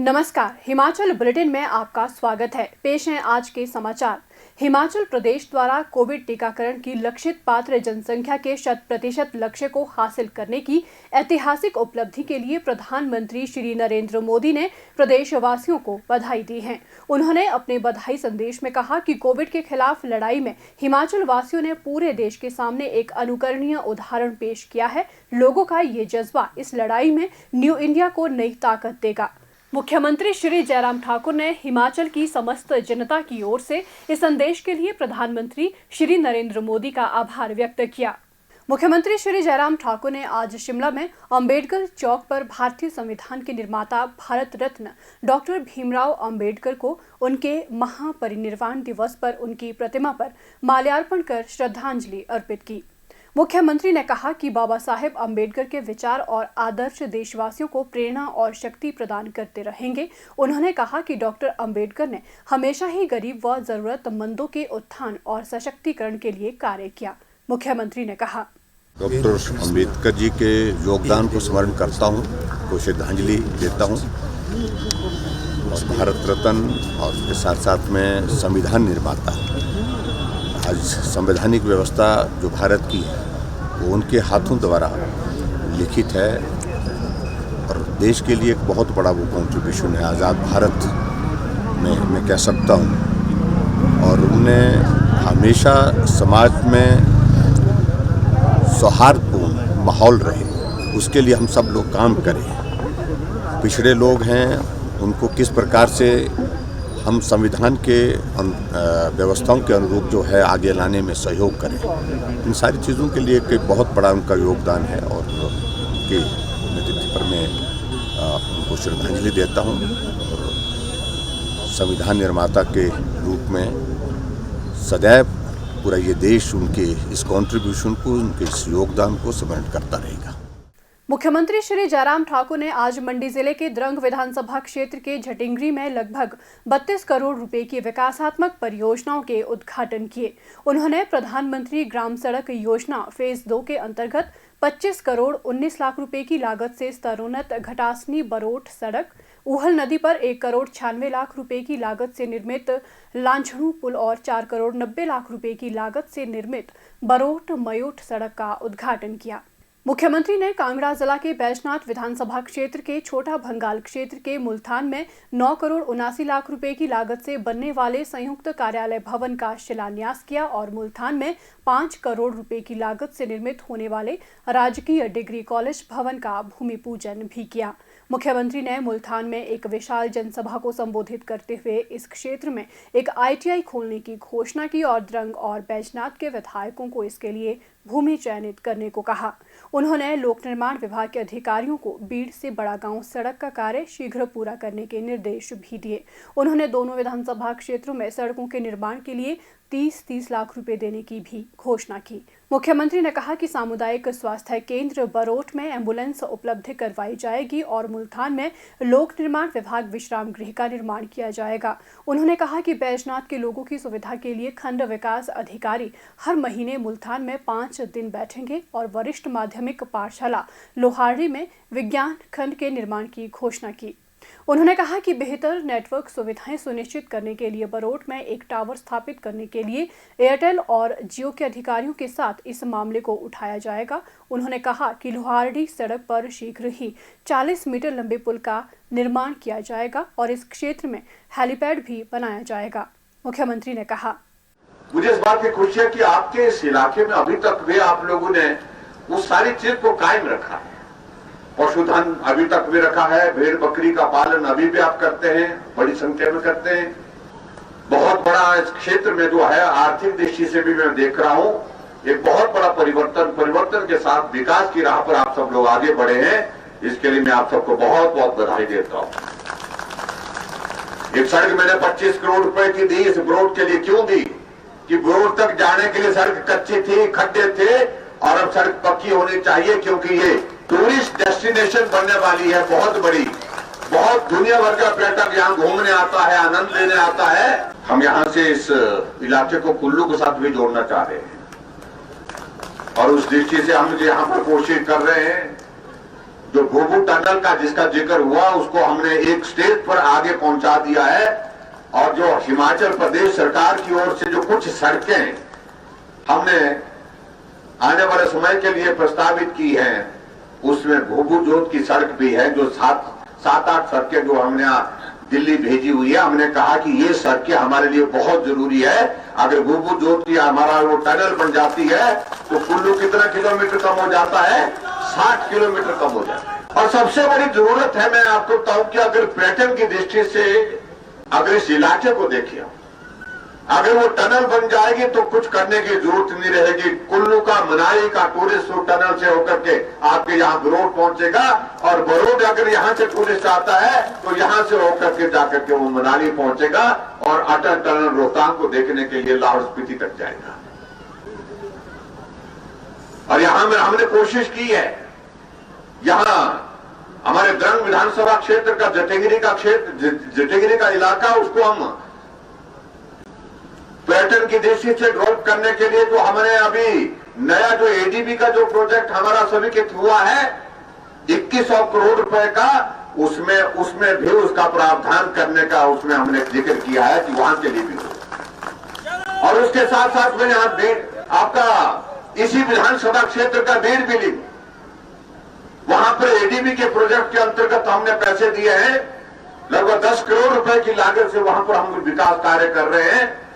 नमस्कार, हिमाचल बुलेटिन में आपका स्वागत है। पेश हैं आज के समाचार। हिमाचल प्रदेश द्वारा कोविड टीकाकरण की लक्षित पात्र जनसंख्या के 100% लक्ष्य को हासिल करने की ऐतिहासिक उपलब्धि के लिए प्रधानमंत्री श्री नरेंद्र मोदी ने प्रदेशवासियों को बधाई दी है। उन्होंने अपने बधाई संदेश में कहा कि कोविड के खिलाफ लड़ाई में हिमाचल वासियों ने पूरे देश के सामने एक अनुकरणीय उदाहरण पेश किया है। लोगों का ये जज्बा इस लड़ाई में न्यू इंडिया को नई ताकत देगा। मुख्यमंत्री श्री जयराम ठाकुर ने हिमाचल की समस्त जनता की ओर से इस संदेश के लिए प्रधानमंत्री श्री नरेंद्र मोदी का आभार व्यक्त किया। मुख्यमंत्री श्री जयराम ठाकुर ने आज शिमला में अंबेडकर चौक पर भारतीय संविधान के निर्माता भारत रत्न डॉक्टर भीमराव अंबेडकर को उनके महापरिनिर्वाण दिवस पर उनकी प्रतिमा पर माल्यार्पण कर श्रद्धांजलि अर्पित की। मुख्यमंत्री ने कहा कि बाबा साहेब अंबेडकर के विचार और आदर्श देशवासियों को प्रेरणा और शक्ति प्रदान करते रहेंगे। उन्होंने कहा कि डॉक्टर अंबेडकर ने हमेशा ही गरीब व जरूरतमंदों के उत्थान और सशक्तिकरण के लिए कार्य किया। मुख्यमंत्री ने कहा, डॉक्टर अंबेडकर जी के योगदान को स्मरण करता हूँ, को श्रद्धांजलि देता हूँ और भारत रत्न और उसके साथ साथ में संविधान निर्माता, आज संवैधानिक व्यवस्था जो भारत की है वो उनके हाथों द्वारा लिखित है और देश के लिए एक बहुत बड़ा वो कॉन्ट्रीब्यूशन है आज़ाद भारत में मैं कह सकता हूँ। और उनने हमेशा समाज में सौहार्दपूर्ण माहौल रहे उसके लिए हम सब लोग काम करें। पिछड़े लोग हैं उनको किस प्रकार से हम संविधान के व्यवस्थाओं के अनुरूप जो है आगे लाने में सहयोग करें, इन सारी चीज़ों के लिए एक बहुत बड़ा उनका योगदान है और उनके नेतृत्व पर मैं उनको श्रद्धांजलि देता हूं और संविधान निर्माता के रूप में सदैव पूरा ये देश उनके इस कंट्रीब्यूशन को, उनके इस योगदान को स्मरण करता रहेगा। मुख्यमंत्री श्री जयराम ठाकुर ने आज मंडी जिले के द्रंग विधानसभा क्षेत्र के झटिंगरी में लगभग 32 करोड़ रुपए की विकासात्मक परियोजनाओं के उद्घाटन किए। उन्होंने प्रधानमंत्री ग्राम सड़क योजना फेज 2 के अंतर्गत 25 करोड़ 19 लाख रुपए की लागत से स्तरोन्नत घटासनी बरोट सड़क, ऊहल नदी पर 1 करोड़ 96 लाख रुपए की लागत से निर्मित लांछड़ू पुल और 4 करोड़ 90 लाख रुपए की लागत से निर्मित बरोट मयोट सड़क का उद्घाटन किया। मुख्यमंत्री ने कांगड़ा जिला के बैजनाथ विधानसभा क्षेत्र के छोटा भंगाल क्षेत्र के मुल्तान में 9 करोड़ 79 लाख रुपए की लागत से बनने वाले संयुक्त कार्यालय भवन का शिलान्यास किया और मुल्तान में 5 करोड़ रुपए की लागत से निर्मित होने वाले राजकीय डिग्री कॉलेज भवन का भूमि पूजन भी किया। मुख्यमंत्री ने मुल्तान में एक विशाल जनसभा को संबोधित करते हुए इस क्षेत्र में एक ITI खोलने की घोषणा की और द्रंग और बैजनाथ के विधायकों को इसके लिए भूमि चयनित करने को कहा। उन्होंने लोक निर्माण विभाग के अधिकारियों को बीड़ से बड़ा गांव सड़क का कार्य शीघ्र पूरा करने के निर्देश भी दिए। उन्होंने दोनों विधानसभा क्षेत्रों में सड़कों के निर्माण के लिए 30-30 लाख रुपए देने की भी घोषणा की। मुख्यमंत्री ने कहा कि सामुदायिक स्वास्थ्य केंद्र बरोट में एम्बुलेंस उपलब्ध करवाई जाएगी और मुल्तान में लोक निर्माण विभाग विश्राम गृह का निर्माण किया जाएगा। उन्होंने कहा कि बैजनाथ के लोगों की सुविधा के लिए खंड विकास अधिकारी हर महीने मुल्तान में 5 दिन बैठेंगे और वरिष्ठ माध्यमिक पाठशाला लोहारडी में विज्ञान खंड के निर्माण की घोषणा की। उन्होंने कहा कि बेहतर नेटवर्क सुविधाएं सुनिश्चित करने के लिए बरोट में एक टावर स्थापित करने के लिए एयरटेल और जियो के अधिकारियों के साथ इस मामले को उठाया जाएगा। उन्होंने कहा कि लोहारडी सड़क पर शीघ्र ही 40 मीटर लंबे पुल का निर्माण किया जाएगा और इस क्षेत्र में हेलीपैड भी बनाया जाएगा। मुख्यमंत्री ने कहा, मुझे इस बात की खुशी है कि आपके इस इलाके में अभी तक भी आप लोगों ने उस सारी चीज को कायम रखा है। पशुधन अभी तक भी रखा है, भेड़ बकरी का पालन अभी भी आप करते हैं, बड़ी संख्या में करते हैं। बहुत बड़ा इस क्षेत्र में जो है आर्थिक दृष्टि से भी मैं देख रहा हूं एक बहुत बड़ा परिवर्तन के साथ विकास की राह पर आप सब लोग आगे बढ़े हैं। इसके लिए मैं आप सबको बहुत बहुत बधाई देता हूं। एक सड़क मैंने 25 करोड़ रुपए की दी इस ब्रोड के लिए, क्यों दी कि ब्रोड तक जाने के लिए सड़क कच्ची थी, खड्डे थे और अब सड़क पक्की होनी चाहिए क्योंकि ये टूरिस्ट डेस्टिनेशन बनने वाली है, बहुत बड़ी, बहुत दुनिया भर का पर्यटक यहाँ घूमने आता है, आनंद लेने आता है। हम यहाँ से इस इलाके को कुल्लू के साथ भी जोड़ना चाह रहे हैं और उस दृष्टि से हम यहाँ पर कोशिश कर रहे हैं जो भूभू टनल का जिसका जिक्र हुआ उसको हमने एक स्टेज पर आगे पहुंचा दिया है। और जो हिमाचल प्रदेश सरकार की ओर से जो कुछ सड़कें हमने आने वाले समय के लिए प्रस्तावित की हैं, उसमें भूभू जोत की सड़क भी है, जो 7-8 सड़कें जो हमने दिल्ली भेजी हुई है। हमने कहा कि ये सड़कें हमारे लिए बहुत जरूरी है। अगर भूभू जोत की हमारा वो टनल बन जाती है तो कुल्लू कितना किलोमीटर कम हो जाता है? 60 किलोमीटर कम हो जाता है। और सबसे बड़ी जरूरत है, मैं आपको बताऊं कि अगर पर्यटन की दृष्टि से अगर इस इलाके को देखिए, अगर वो टनल बन जाएगी तो कुछ करने की जरूरत नहीं रहेगी। कुल्लू का मनाली का टूरिस्ट टनल से होकर के आपके यहाँ बरोड पहुंचेगा, और बरोड अगर यहाँ से टूरिस्ट आता है तो यहाँ से होकर के जाकर के वो मनाली पहुंचेगा और अटल टनल रोहतांग को देखने के लिए लाहौल स्पीति तक जाएगा। और यहाँ में हमने कोशिश की है, यहाँ हमारे द्रंग विधानसभा क्षेत्र का जटेगिरी का इलाका, उसको हम पर्यटन की दृष्टि से डेवलप करने के लिए तो हमने अभी नया जो एडीबी का जो प्रोजेक्ट हमारा स्वीकृत हुआ है 2100 करोड़ रुपए का, उसमें भी उसका प्रावधान करने का उसमें हमने जिक्र किया है कि वहां के लिए भी हो। और उसके साथ साथ मैंने आपका इसी विधानसभा क्षेत्र का बीड़ बिली, वहां पर एडीबी के प्रोजेक्ट के अंतर्गत हमने पैसे दिए हैं, लगभग 10 करोड़ रुपए की लागत से वहां पर हम विकास कार्य कर रहे हैं,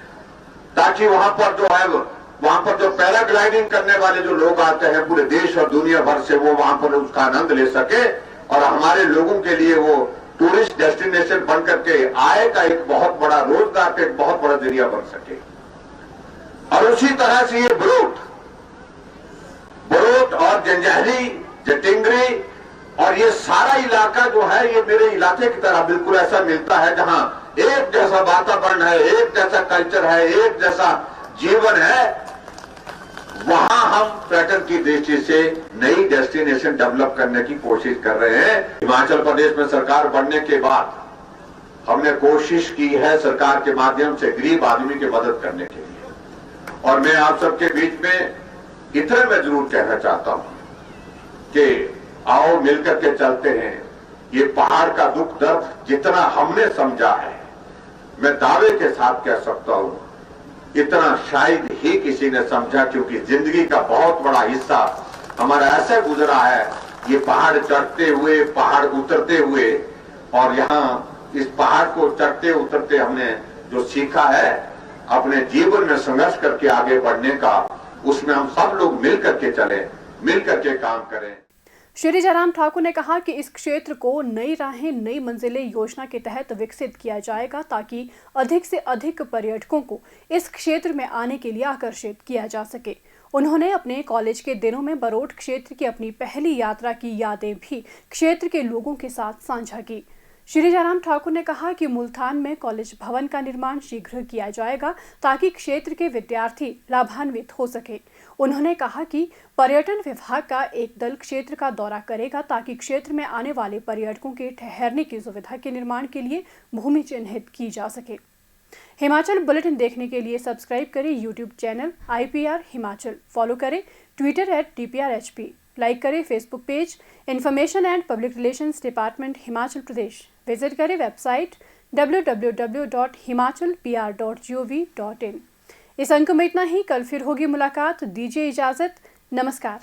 ताकि वहां पर जो है वहां पर जो पैराग्लाइडिंग करने वाले जो लोग आते हैं पूरे देश और दुनिया भर से, वो वहां पर उसका आनंद ले सके और हमारे लोगों के लिए वो टूरिस्ट डेस्टिनेशन बन करके आय का एक बहुत बड़ा, रोजगार का एक बहुत बड़ा जरिया बन सके। और उसी तरह से ये बरोट और जंजैहली, जटेंगरी और ये सारा इलाका जो है, ये मेरे इलाके की तरह बिल्कुल ऐसा मिलता है, जहां एक जैसा वातावरण है, एक जैसा कल्चर है, एक जैसा जीवन है। वहां हम पर्यटन की दृष्टि से नई डेस्टिनेशन डेवलप करने की कोशिश कर रहे हैं। हिमाचल प्रदेश में सरकार बनने के बाद हमने कोशिश की है सरकार के माध्यम से गरीब आदमी की मदद करने के लिए। और मैं आप सबके बीच में इतना मैं जरूर कहना चाहता हूं कि आओ मिलकर के चलते हैं। ये पहाड़ का दुख दर्द जितना हमने समझा है, मैं दावे के साथ कह सकता हूं इतना शायद ही किसी ने समझा, क्योंकि जिंदगी का बहुत बड़ा हिस्सा हमारा ऐसे गुजरा है, ये पहाड़ चढ़ते हुए, पहाड़ उतरते हुए। और यहाँ इस पहाड़ को चढ़ते उतरते हमने जो सीखा है अपने जीवन में संघर्ष करके आगे बढ़ने का, उसमें हम सब लोग मिल करके चले, मिल करके काम करें। श्री जयराम ठाकुर ने कहा कि इस क्षेत्र को नई राहें, नई मंजिलें योजना के तहत विकसित किया जाएगा, ताकि अधिक से अधिक पर्यटकों को इस क्षेत्र में आने के लिए आकर्षित किया जा सके। उन्होंने अपने कॉलेज के दिनों में बरोट क्षेत्र की अपनी पहली यात्रा की यादें भी क्षेत्र के लोगों के साथ साझा की। श्री जयराम ठाकुर ने कहा कि मुल्तान में कॉलेज भवन का निर्माण शीघ्र किया जाएगा, ताकि क्षेत्र के विद्यार्थी लाभान्वित हो सके। उन्होंने कहा कि पर्यटन विभाग का एक दल क्षेत्र का दौरा करेगा, ताकि क्षेत्र में आने वाले पर्यटकों के ठहरने की सुविधा के निर्माण के लिए भूमि चिन्हित की जा सके। हिमाचल बुलेटिन देखने के लिए सब्सक्राइब करें YouTube channel IPR Himachal, follow करें ट्विटर @DPRHP, लाइक करें Facebook page information and public relations department Himachal Pradesh, visit करें वेबसाइट www.himachalpr.gov.in। इस अंक में इतना ही। कल फिर होगी मुलाकात, दीजिए इजाजत, नमस्कार।